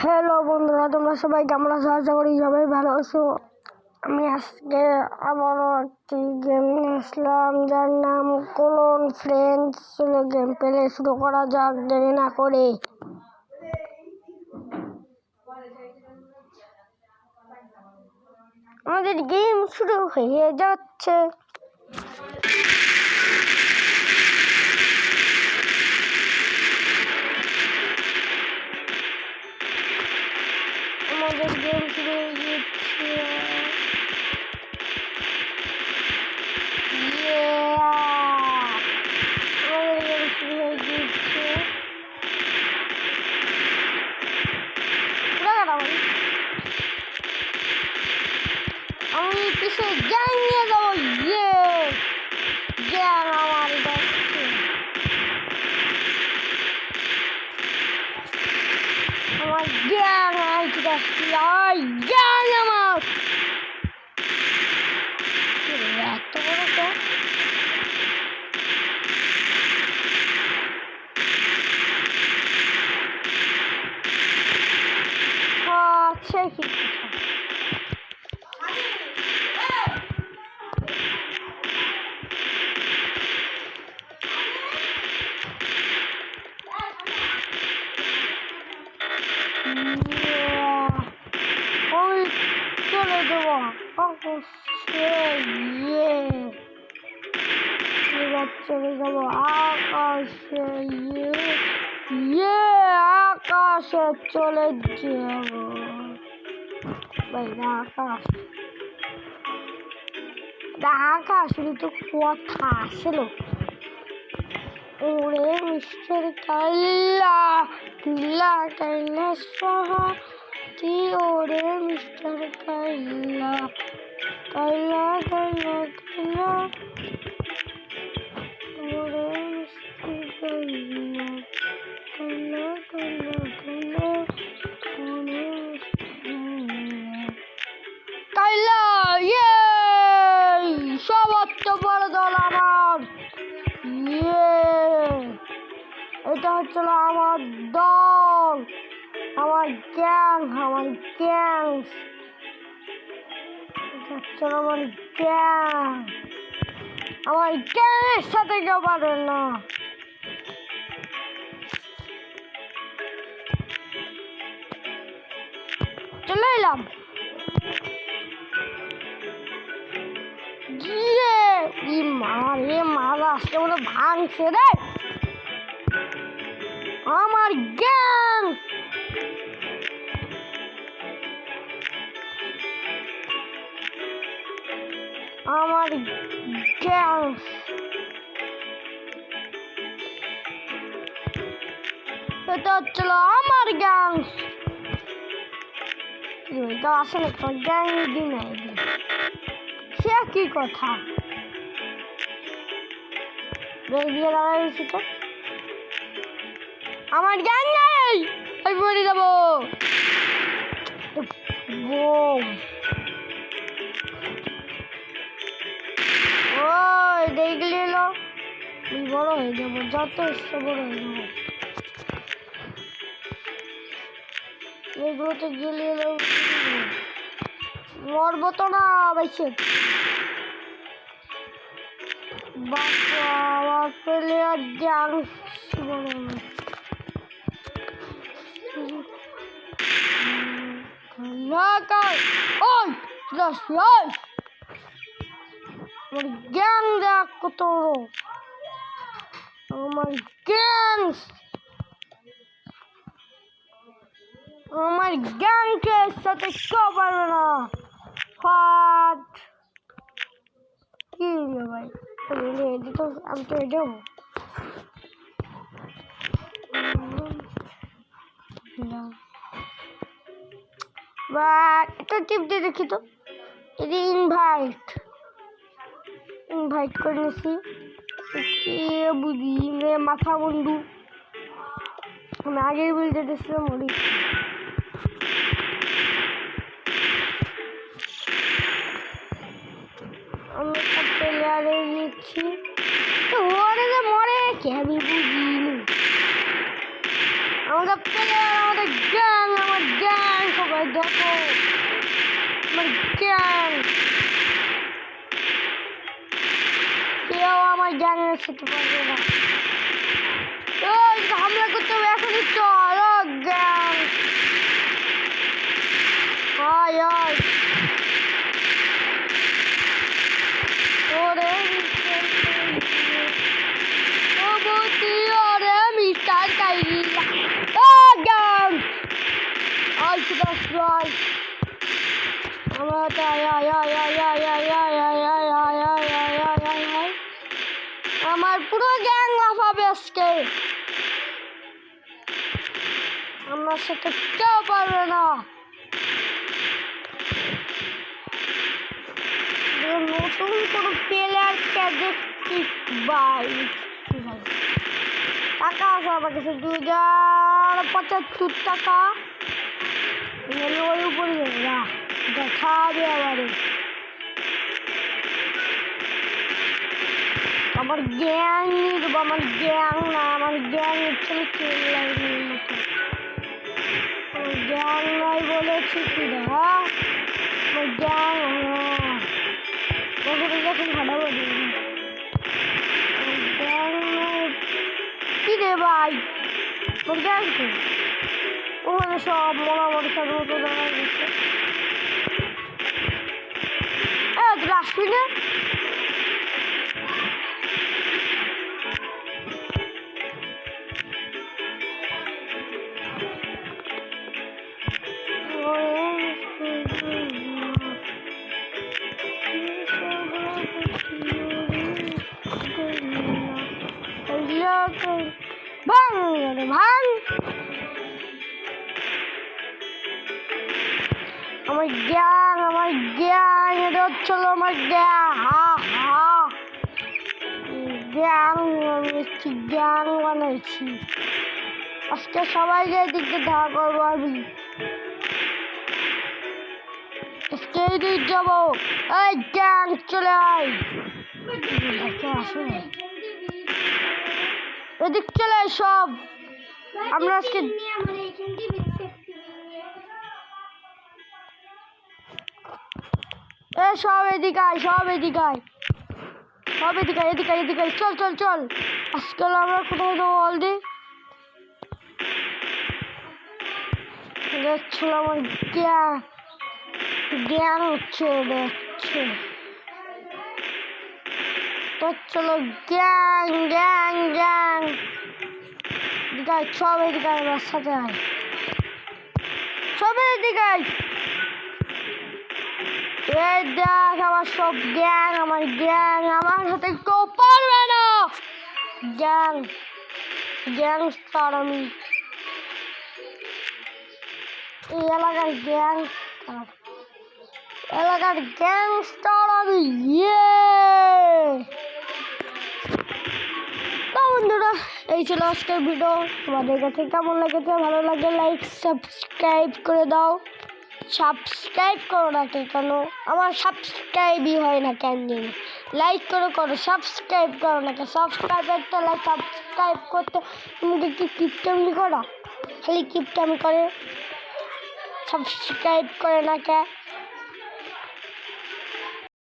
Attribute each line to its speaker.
Speaker 1: Hello বন্ধুরা, তোমরা সবাই কেমন আছো? আশা করি সবাই ভালো আছো। আমি আজকে আবারও একটি গেম নিয়ে আসলাম, যার নাম ক্লোন ফ্রেন্ডস। চলো গেম প্লে শুরু করা যাক দেরি না করে। আমাদের গেম শুরু হয়ে যাচ্ছে। আমাদের গেম শুরু হয়ে গেছে। আমাদের গেম শুরু হয়ে গেছে। আমি পিছিয়ে গ্যাং নিয়ে যাবো। গ্যাং আমার যাচ্ছে। আমার গ্যাং আইতে যাচ্ছি। গ্যাং আমার এত বড় গ্যাং। আচ্ছা কি চলে যাবো এবার চলে যাবো আকাশে। আকাশে চলে যাবো। আকাশ আকাশ তো কথা আসল। ওরে মিস্টার কাইলা কিলা কাইলা সহা কি ওরে মিস্টার কাইলা কাইলা কাইলা কাইলা ওরে মিস্টার কাইলা কাইলা কাইলা কাইলা ওরে কাইলা। সবচেয়ে বড় দল আমার। এটা হচ্ছিল আমার দল, আমার গ্যাং, আমার গ্যাং। এটা হচ্ছিল আমার গ্যাং। আমার গ্যাংয়ের সাথে কেউ পারবে না। চলে এলাম। মারা আজকে মনে ভাঙছে রে আমার গ্যাং। আমার গ্যাং এটা হচ্ছিল আমার গ্যাং। আসলে গ্যাং দিন সে কি কথা দিয়ে দাঁড়াইছি তো। আমার গ্যাং নেই, আমি মরে যাবো। ওই দেখলি এলো বড় হয়ে যাবো, যত ইচ্ছে বড় হয়ে যাবো। এগুলোতে গেলে এলো মরবো তো না বেশি। আমার প্লেয়ার গ্যাং গ্যাং দেখ কত আমার গ্যাং। আমার গ্যাংকে সাথে কেউ পারবে না। কি ভাই তো আমি তো যাবো। এটা টিপ দিয়ে দেখি তো। এটা ইনভাইট করে নিছি। বুঝি মাথা বন্ধু আমি আগেই বলতে দিয়েছিলাম। ওরি আমি একটা প্লেয়ারে গেছি। ওরে যে মরে কে আমি বুঝিনি। আমাদের প্লেয়ার, আমাদের গ্যাং, আমার সাথে পারবে না। হামলা করতে হবে এখনই, চল গ্যাং। হাই হাই ওরে ওরে মিস্টার কাইলা গ্যাং। আই কিদাস ভাই আমার আমার পুরো গ্যাং লাফাবে আজকে, আমার সাথে কেউ পারবে না। নতুন কোনো প্লেয়ারকে দেখছি ভাই, টাকা আছে আমার কাছে 2075 টাকা, ওই উপরে দেখা হবে। আমার গ্যাং নিয়ে দেবো, আমার গ্যাং না, আমার গ্যাং ছিল লাইনের মতো, আমার গ্যাং নয় বলেছি কি রে? হ্যাঁ আমার গ্যাং যখন হাঁটাবো গ্যাং নয় কি রে ভাই, তোর গ্যাং তো ওখানে সব মোটামুটি সব মতো দেখা গেছে। তুই আসবি না? ভাঙ ভাঙ আমার গ্যাং এটা হচ্ছিল আমার গ্যাং গ্যাং বানাইছি আজকে। সবাইকে এদিকে দেখা করবো আমি, আজকে এদিক যাবো। এই গ্যাং চলে আয়, এদিক চলে আয় সব। আমরা আজকে সব এদিকে আয়, সব এদিকে আয়, সব এদিকে এদিকে এদিকে চল চল চল। আজকাল আমরা কোথায় যাবো অলদি? দেখছিল আমার জ্ঞান হচ্ছে দেখছে, চলো গ্যাং গ্যাং গ্যাং এদিকে সব এদিকে বাসাতে আয়, সব এদিকে দেখ আমার সব গ্যাং, আমার গ্যাং, আমার হাতে কেউ পারবে না। গ্যাং গ্যাংস্টার আমি, এই এলাকার গ্যাংস্টার আমি। তো বন্ধুরা এই ছিল আজকের ভিডিও, তোমাদের কাছে কেমন লেগেছে? ভালো লাগলে লাইক সাবস্ক্রাইব করে দাও। সাবস্ক্রাইব করো না কেন? আমার সাবস্ক্রাইবই হয় না কেন জানি। লাইক করো সাবস্ক্রাইব করো না কেন? সাবস্ক্রাইব করতে তোমাকে কি কিপটামি করো? খালি কিপটামি করে সাবস্ক্রাইব করে না কে?